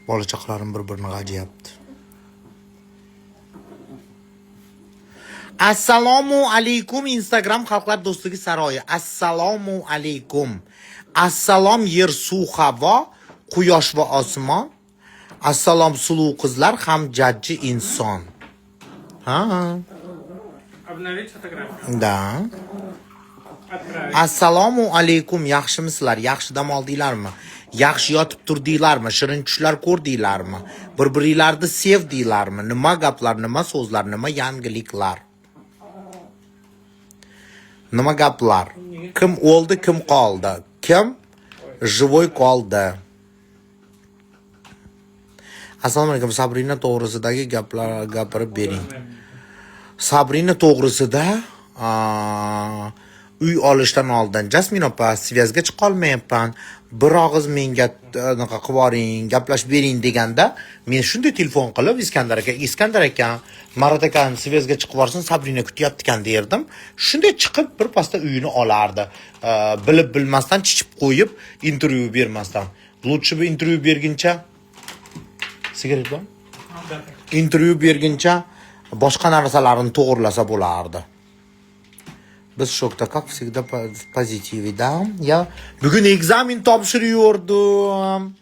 Bola chaqalarim bir-birini g'ajiyapti. Assalomu alaykum Instagram xalqlar do'stligi saroyi. Assalomu alaykum. Assalom yer, suv, havo, quyosh va osmon. Assalom suluv qizlar, ham jajji inson. Ha. Обновить фотографию. Da. Отправить. Assalomu alaykum, yaxshimisizlar? Yaxshi dam oldinglarmi? Yaxshi yotib turdinglarmi? Shirin tushlar ko'rdinglarmi? Bir-biringlarni sevdinglarmi? Nima gaplar, nima so'zlar, nima yangiliklar? Nima gaplar? Kim o'ldi, kim qoldi? Kim живой qoldi? Assalomu alaykum, Sabrina to'g'risidagi gaplar gapirib bering. Sabrina to'g'risida uy olishdan oldin Jasmin opa, svязga chiqa olmayapman. Bir og'iz menga anaqa qilib yuboring, gaplashib bering deganda, men shunday telefon qilib Iskandar aka, Marat akani svязga chiqib borsin, Sabrina kutyapti ekan derdim. Shunday chiqib bir pasda uyini olardi. Bilib bilmasdan chichib qo'yib, intervyu bermasdan. Lutchi bir intervyu berguncha sigaret bor? Intervyu berguncha boshqa narsalarni to'g'rilasa bo'lardi. Biz shokda, как всегда, в позитиве, да? Я bugun ekzamen topshiriyordum.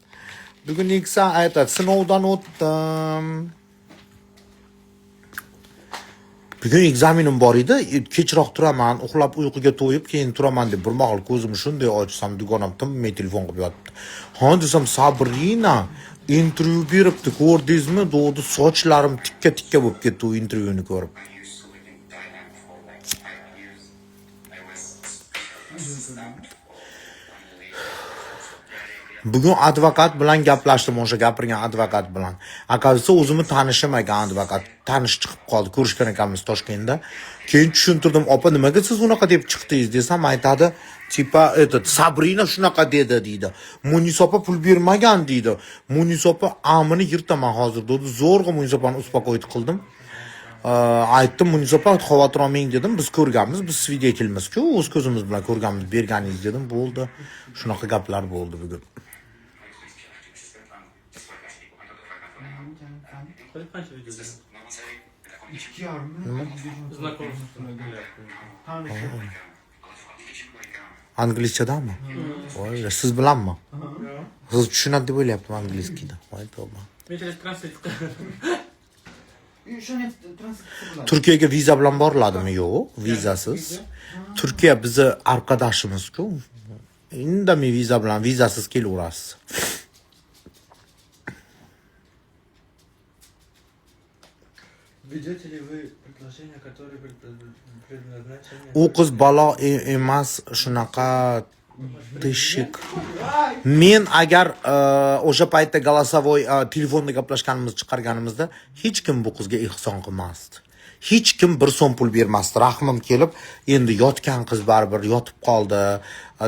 Bugun sinovdan o'tdim. Bugun ekzamenim bor edi. Kechroq turaman, uxlab uyquga to'yib, keyin turaman deb bir mahal ko'zimni shunday ochsam, dugonam tinmay telefon qilib yotibdi. Ha desam, Sabrina intervyu beribdi, ko'rdingizmi? Do'di sochlarim tikka bo'lib ketdi u intervyuni ko'rib. Bugun advokat bilan gaplashdim, o'sha gapirgan advokat bilan. Akasi o'zimni tanishmagan advokat, tanish chiqib qoldi, ko'rishgan ekanmiz Toshkentda. Keyin tushuntirdim, opa, nimaga siz unaqa deb chiqdingiz desam, aytadi, tipa, Sabrina shunaqa dedi deydi. Munis opa pul bermagan deydi. Munis opa amini yirtaman hozir dedi. Zo'rg'a Munis opani uspokoyit qildim. Aytdim, Munis opa, xavotir olmang dedim. Biz ko'rganmiz, biz svidyetelmiz-ku, o'z ko'zimiz bilan ko'rganmiz, berganingiz dedim, bo'ldi. Shunaqa gaplar bo'ldi bugun. Qancha video izledin? 2,5 Знакомство. Anglizchadami? Voy, siz bilanmi? Siz tushunadi deb o'ylayaptim anglizkida. Voy tavba. Men translate Turkiyaga viza bilan boriladimi? Yo'q, vizasiz. Turkiya bizni arkadaşimiz-ku. Indamay viza bilan vizasiz kelaverasiz. Ведете ли вы предложения, которые предназначены? U qiz balo emas, shunaqa teshik. Men agar o'sha paytda голосовой telefonda gaplashganimiz chiqarganimizda hech kim bu qizga ehson qilmasdi. Hech kim bir so'm pul bermasdi. Rahmim kelib, endi yotgan qiz baribir yotib qoldi,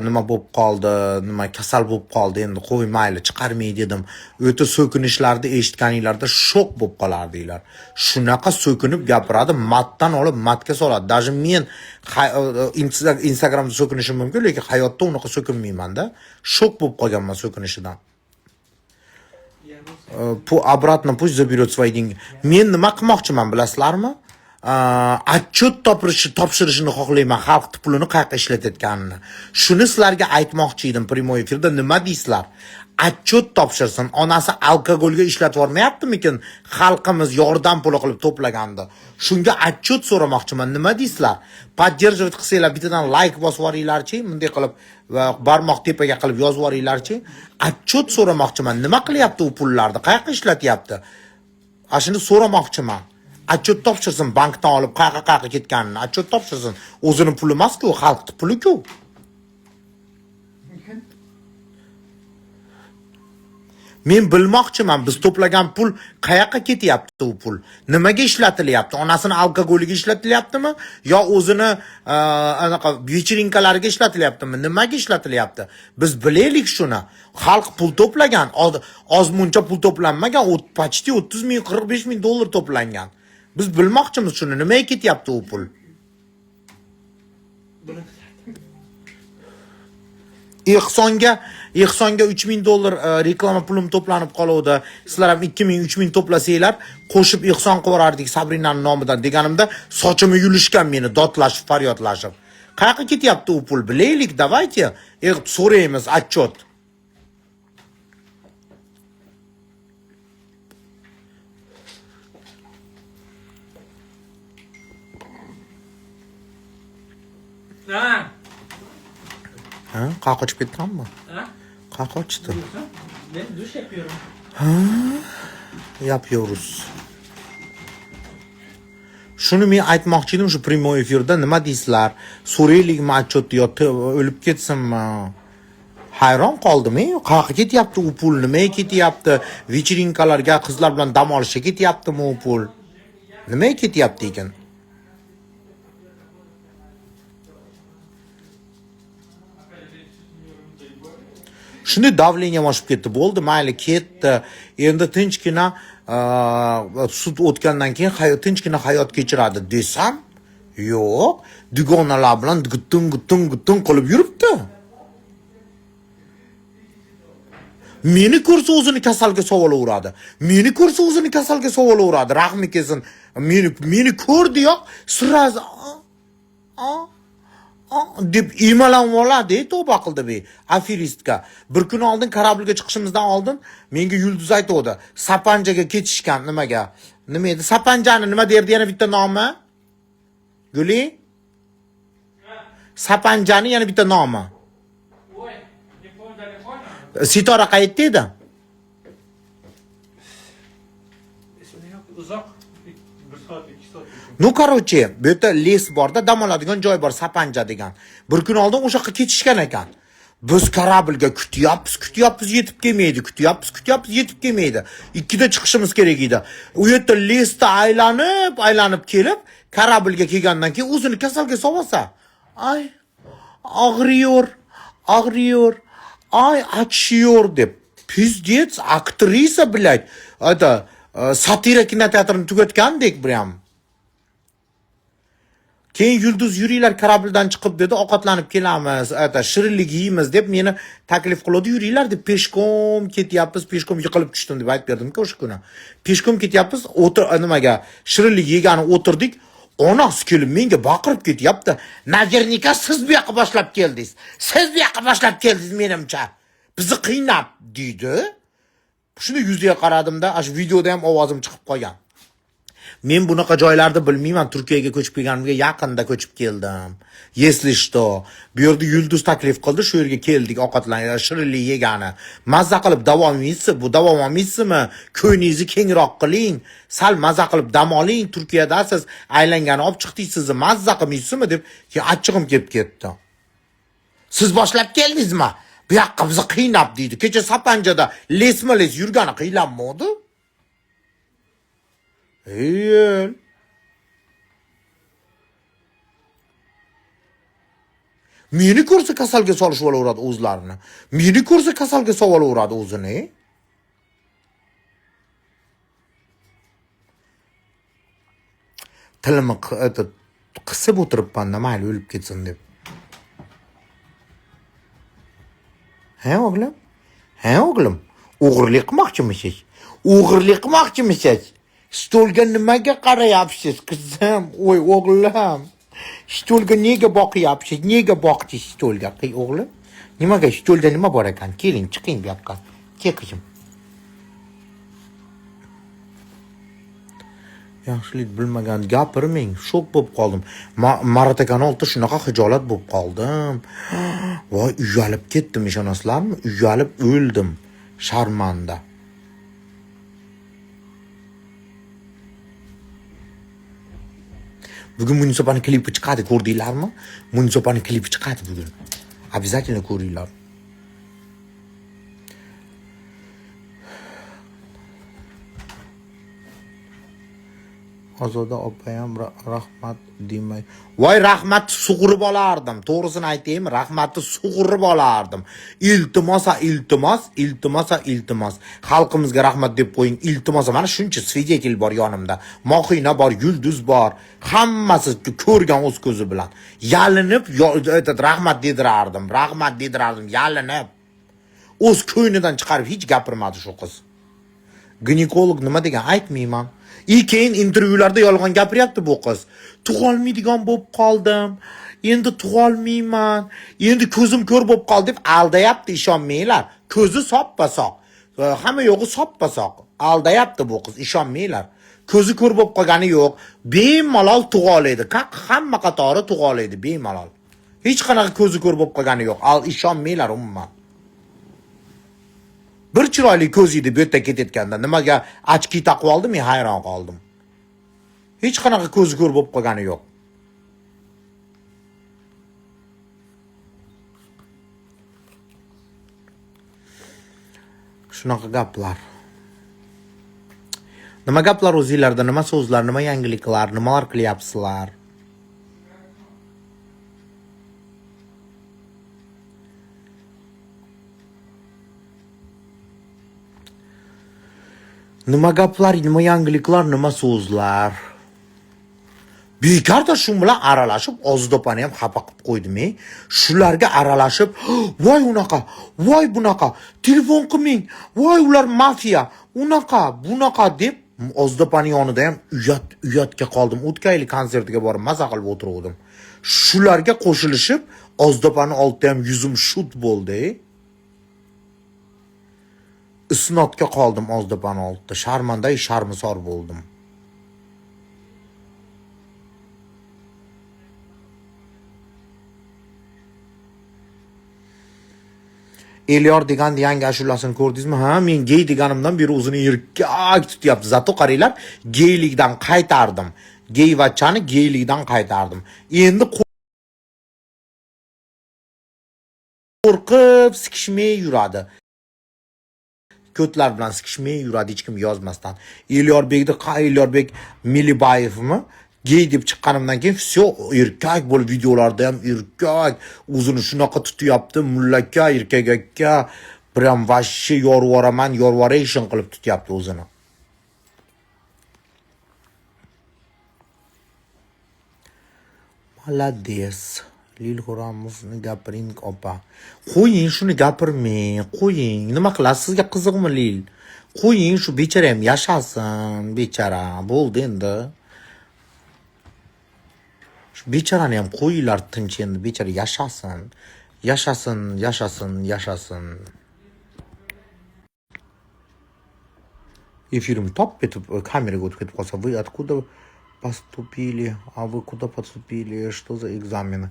nima bo'lib qoldi, nima kasal bo'lib qoldi, endi qo'y mayli chiqarmay dedim. O'ta so'kinishlarni eshitganinglarda shok bo'lib qolardinglar. Shunaqa so'kinib gapiradi, matdan olib matga soladi. Даже men Instagramda so'kinishim mumkin, lekin hayotda unaqa so'kinmayman-da. Shok bo'lib qolganman so'kinishidan. Обратно пусть заберет свои деньги. Men nima qilmoqchiman bilasizlarmi? Отчет topshirishini xohlayman, xalq pulini qayerga ishlatayotganini. Shuni sizlarga aytmoqchi edim primoy efirda. Nima deysizlar? Отчет topshirsin. Onasi alkogolga ishlatib yormayaptimikin? Xalqimiz yordam puli qilib to'plaganda. Shunga отчет so'ramoqchiman. Nima deysizlar? Поддерживать qilsanglar, bittadan like bosib yuboringlarchi, bunday qilib va barmoq tepaga qilib yozib yuboringlarchi. Отчет so'ramoqchiman. Nima qilyapti u pullarni? Qayerga ishlatyapti? Ashuni so'ramoqchiman. Отчет topshirsin, bankdan olib qayerga ketganini. Отчет topshirsin. O'zini puli emas-ku, xalqning puli-ku. Men bilmoqchiman, biz to'plagan pul qayerga ketyapti u pul? Nimaga ishlatilyapti? Onasini alkogoliga ishlatilyaptimi yo o'zini anaqa vechirinkalariga ishlatilyaptimi? Nimaga ishlatilyapti? Biz bilaylik shuni. Xalq pul to'plagan, ozmuncha pul to'planmagan, почти 30 ming, 45 ming dollar to'plangan. Biz bilmoqchimiz shuni, nimaga ketyapti u pul? Ehsonga Ehsonga $3000 reklama pulim to'planib qoluvdi. Sizlar ham 2000-3000 to'plasanglar, qo'shib ehson qilib yuborardik Sabrinaning nomidan deganimda, sochimni yulishgan meni dodlashib, faryodlashib. Qayerga ketyapti u pul? Bilaylik, davayte. So'raymiz, отчет. Ha? Ha? Qayerga qochib ketganmi? Ha? Qayerga qochdi? Ben duş yapıyorum. Yapıyoruz. Shuni men aytmoqchi edim shu prямой efirda, nima deysizlar? So'raylikmi отчет yoki o'lib ketsinmi? Hayron qoldim. Qayerga ketyapti u pul? Nimaga ketyapti? Вечеринkalarga, qizlar bilan dam olishga ketyaptimi u pul? Nimaga ketyapti ekan? Shuni davleniyam oshib ketdi. Bo'ldi, mayli ketdi. Endi tinchgina sud o'tgandan keyin tinchgina hayot kechiradi desam, yo'q, dugonalar bilan gutun qilib yuribdi. Meni ko'rsa o'zini kasalga sovolaveradi. Meni ko'rsa o'zini kasalga sovolaveradi. Rahmi kelsin. Meni ko'rdi-yoq, sirazi deb imalan oladi, tavba qildi be, afiristka. Bir kun oldin kорабльga chiqishimizdan oldin menga Yulduz aytdi, Sapanjaga ketishgan, nimaga? Nima edi? Sapanjani nima derdi yana bitta nomi? Guli? Sapanjani yana bitta nomi. Ой, не помню телефона. Sitora qayerda edi? Uzak. Bir saat, 2 saat. Ну, короче, bu yerda les borda, dam oladigan joy bor, Sapanja degan. Bir kun oldin o'sha yoqqa ketishgan ekan. Biz kорабльga kutyapmiz, yetib kelmaydi, kutyapmiz, yetib kelmaydi. 2da chiqishimiz kerak edi. U yerda lesda aylanib kelib, kорабльga kelgandan keyin o'zini kasalga solsa, ay, og'riyor, ay, achishyor deb. Pizdец, aktrisa, блядь. Это satira kinoteatrini tugatgandek, прям. Keyin Yulduz yuringlar kорабльdan chiqib dedi, ovqatlanib kelamiz, shirinlik yeymiz deb meni taklif qildi, yuringlar deb peshkom ketyapmiz, peshkom yiqilib tushdim deb aytib berdim-ku o'sha kuni. Peshkom ketyapmiz, nimaga, shirinlik yegani o'tirdik. Onasi kelib menga baqirib ketyapti. Najernika siz bu yoqqa boshlab keldingiz. Siz bu yoqqa boshlab keldingiz menimcha. Bizni qiynab deydi. Shuni yuziga qaradimda, shu videoda ham ovozim chiqib qolgan. Men bunaqa joylarni bilmayman, Turkiyaga ko'chib kelganimga yaqinda ko'chib keldim. Если что, bu yerda Yulduz taklif qildi, shu yerga keldik, ovqatlanib, shirinlik yegani. Mazza qilib davom etsa, bu davom etmaysizmi? Ko'yningizni kengroq qiling, sal mazza qilib dam oling, Turkiyada siz aylangani olib chiqdingiz, mazza qilmaysizmi deb, keyin achchig'im kelib ketdi. Siz boshlab keldingizmi? Bu yoqqa bizni qiynab deydi. Kecha Sapanjada lesma-les yurgani qiynabmadi? Ey. Meni ko'rsa kasalga solishib olaveradi o'zlarini. Meni ko'rsa kasalga solaveradi o'zini. Tilimni qisib o'tiribman, mayli o'lib ketsin deb. Ha o'g'lim? O'g'irlik qilmoqchimisiz? Stolga nimaga qarayapsiz, qizim? Voy o'g'lim. Stolga nega boqyapsiz? Nega boqdingiz stolga, o'g'lim? Nimaga stolda nima bor ekan? Keling, chiqing bu yoqqa. Kel qizim. Yaxshilik bilmagan gapirmang, shok bo'lib qoldim. Marata kanalda shunaqa hijolat bo'lib qoldim. Voy, uyalib ketdim, ishonasizlarmi? Uyalib o'ldim. Sharmanda. Bugun Munisopani klipi chiqadi, ko'rdinglarmi? Munisopani klipi chiqadi bugun. Обязательно ko'ringlar. Ozoda opayam rahmat demay. Voy, rahmatni sug'urib olardim. To'g'risini aytaymi, rahmatni sug'urib olardim. Iltimos. Xalqimizga rahmat deb qo'ying. Iltimos. Mana shuncha svidetel bor yonimda. Mohina bor, Yulduz bor. Hammasi ko'rgan o'z ko'zi bilan. Yalinib, rahmat dedirardim. Yalinib. O'z ko'ynidan chiqarib hech gapirmadi shu qiz. Ginekolog nima degan aytmayman. Keyin intervyularda yolg'on gapiryapti bu qiz. Tug'olmaydigan bo'lib qoldim. Endi tug'olmayman. Endi ko'zim ko'r bo'lib qoldi deb aldayapti, ishonmanglar. Ko'zi soppa-soq. Hamma yo'g'i soppa-soq. Aldayapti bu qiz, ishonmanglar. Ko'zi ko'r bo'lib qolgani yo'q. Bemalol tug'olaydi. Hamma qatori tug'olaydi bemalol. Hech qanaqa ko'zi ko'r bo'lib qolgani yo'q. Ishonmanglar umuman. Bir chiroyli ko'z edi bu yerda ketayotganda nimaga ochki taqib oldi, men hayron qoldim. Hech qanaqa ko'zi ko'r bo'lib qolgani yo'q. Shunaqa gaplar. Nima gaplar o'zingizlarda, nima so'zlar, nima yangiliklar, nimalar qilyapsizlar? Nima gaplar, nima yangiliklar, nima so'zlar? Bekarda shu bilan aralashib, ozdopani ham xafa qilib qo'ydim. Shularga aralashib, voy unaqa, voy bunaqa, telefon qilmang, voy ular mafiya, unaqa, bunaqa deb ozdopani yonida ham uyatga qoldim. O'tkayli konsertiga borib maza qilib o'tirgandim. Shularga qo'shilishib, ozdopani oldida ham yuzim shut bo'ldi. Isnodga qoldim ozdopani oldida. Sharmisor bo'ldim. Elyor degan yangi ashulasini ko'rdingizmi? Ha, men gey deganimdan beri o'zini erkak tutyapti. Zato qaranglar, geylikdan qaytardim. Geyvachchani geylikdan qaytardim. Endi qo'rqib sikishmay yuradi. Ko'tlar bilan sikishmay yuradi hech kim yozmasdan. Elyorbek Milibayevmi? Gey deb chiqqanimdan keyin все erkak bo'lib videolarda ham erkak, o'zini shunaqa tutyapti, mullaka, erkak aka, prям вообще yorvoration qilib tutyapti o'zini. Молодец. Lil Xuramovni gapiring opa. Qo'ying shuni gapirmang, qo'ying. Nima qilasiz? Sizga qiziqmi Lil? Qo'ying shu bechara ham yashasin, bechara. Bo'ldi endi. Shu becharani ham qo'yinglar tinch endi, bechara yashasin. Yashasin. Efirim top etib kameraga o'tib ketib qolsa, "Вы откуда поступили? А вы куда поступили? Что за экзамены?"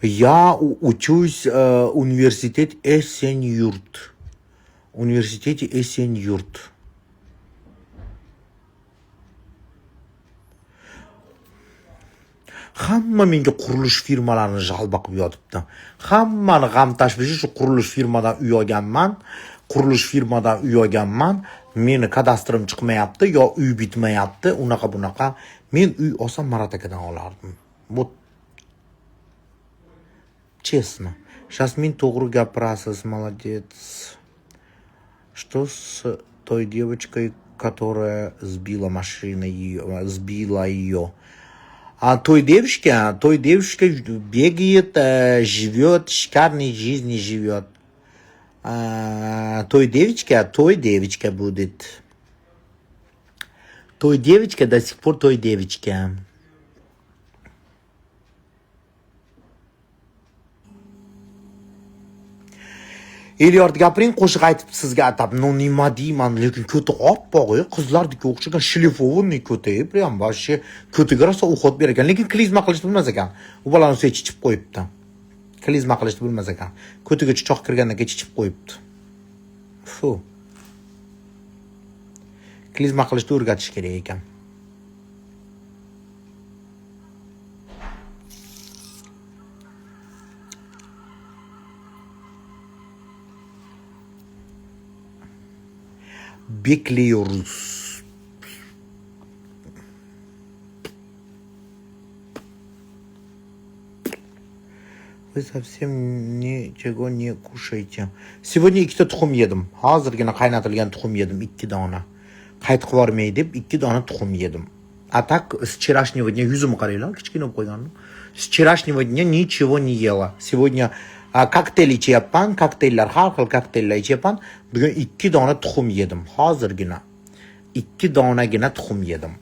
Я учусь в университете Эссен-Юрт. Университете Эссен-Юрт. Hamma menga qurilish firmalarini jalba qilib yotibdi. Hammani g'am tashvishi shu qurilish firmadan uyolganman. Meni kadastrim chiqmayapti, yo uy bitmayapti, unaqa bunaqa. Men uy olsam Maratakadan olardim. Bu честно. Jasmin to'g'ri gapirasiz, молодец. Что с той девочкой, которая сбила ее? А той девушка бегает, живет, шикарной жизнью живет. Той девочка будет. Той девочка до сих пор той девочка. Elyor gapiring, qo'shiq aytib sizga atab, nima deyman, lekin ko'ti oppoq, qizlardek o'xshagan shlifovniy ko'ti, prям вообще ko'tiga rosa o'xot ber ekan, lekin klizma qilishni bilmas ekan. U bolani o'zi chichib qo'yibdi. Klizma qilishni bilmas ekan. Ko'tiga chichoq kirgandan keyin chichib qo'yibdi. Fu. Klizma qilishni o'rgatish kerak ekan. Bekliyoruz. Вы совсем ничего не кушаете. Сегодня 2 tuxum yedim. Hozirgina qaynatilgan tuxum yedim 2 dona. Qaytib bormay deb 2 dona tuxum yedim. А так с вчерашнего дня, yuzimni qaranglar, kichkina bo'lib qo'ygandim. С вчерашнего дня ничего не ела. Сегодня Kokteyl ichyapman, kokteyllar, har xil kokteyllar ichyapman. Bugun 2 dona tuxum yedim, hozirgina. 2 donagina tuxum yedim.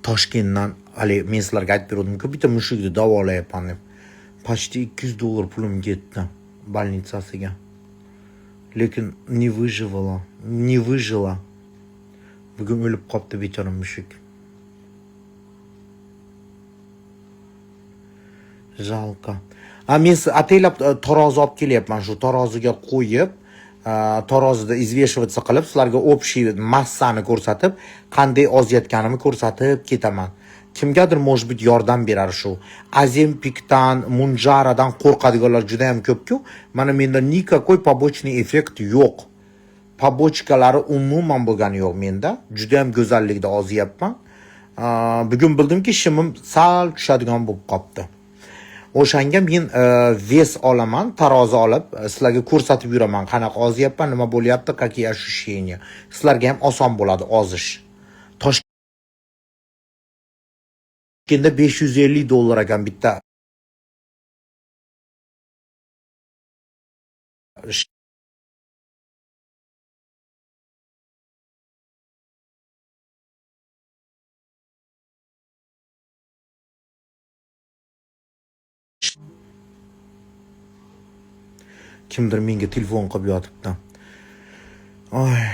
Toshkentdan hali men sizlarga aytib berdim-ku, bitta mushukni davolayapman deb. Почти $200 pulim ketdi больницasiga. Lekin не выжила. Bugun o'lib qopti bechora mushuk. Жалко. Men ataylab tarozi olib kelyapman, shu taroziga qo'yib, tarozida izveshivаться qilib, sizlarga общий massani ko'rsatib, qanday ozayotganimni ko'rsatib ketaman. Kimgadir может быть yordam berar shu. Azempikdan, Munjaradan qo'rqadiganlar juda ham ko'p-ku. Mana menda nikakoy побочный effekt yo'q. Pobochkalari umuman bo'lgani yo'q menda. Juda ham go'zallikda ozayapman. Bugun bildimki, shimim sal tushadigan bo'lib qopti. O'shanga men ves olaman, tarozi olib, sizlarga ko'rsatib yuraman, qanaqa ozyapman, nima bo'lyapti, какие ощущения. Sizlarga ham oson bo'ladi ozish. Toshkentda $550 ekan bitta. Kimdir menga telefon qilib yotibdi. Oy.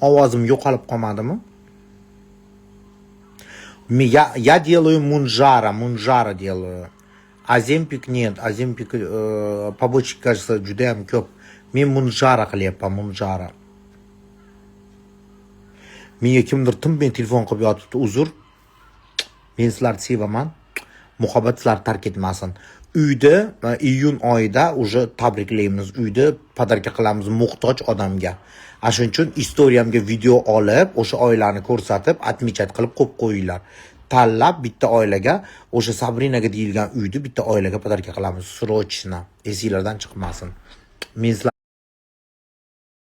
Ovozim yo'qolib qolmadimi? Я делаю Munjara делаю. Azempik нет, Azempik побочек, кажется, juda ham ko'p. Men Munjara qilyapman, Munjara. Menga kimdir tinmay telefon qilib yotibdi, uzr. Men sizlarni sevaman. Muhabbat sizlarni tark etmasin. Uyda iyun oyida уже tabriklaymiz. Uyda podarka qilamiz muhtoj odamga. Shuning uchun istoriyamga video olib, o'sha oilani ko'rsatib, atmichat qilib qo'yib qo'yinglar. Tanlab bitta oilaga, o'sha Sabrinaga deyilgan uyni bitta oilaga podarka qilamiz. Srochna. Esinglardan chiqmasin. Men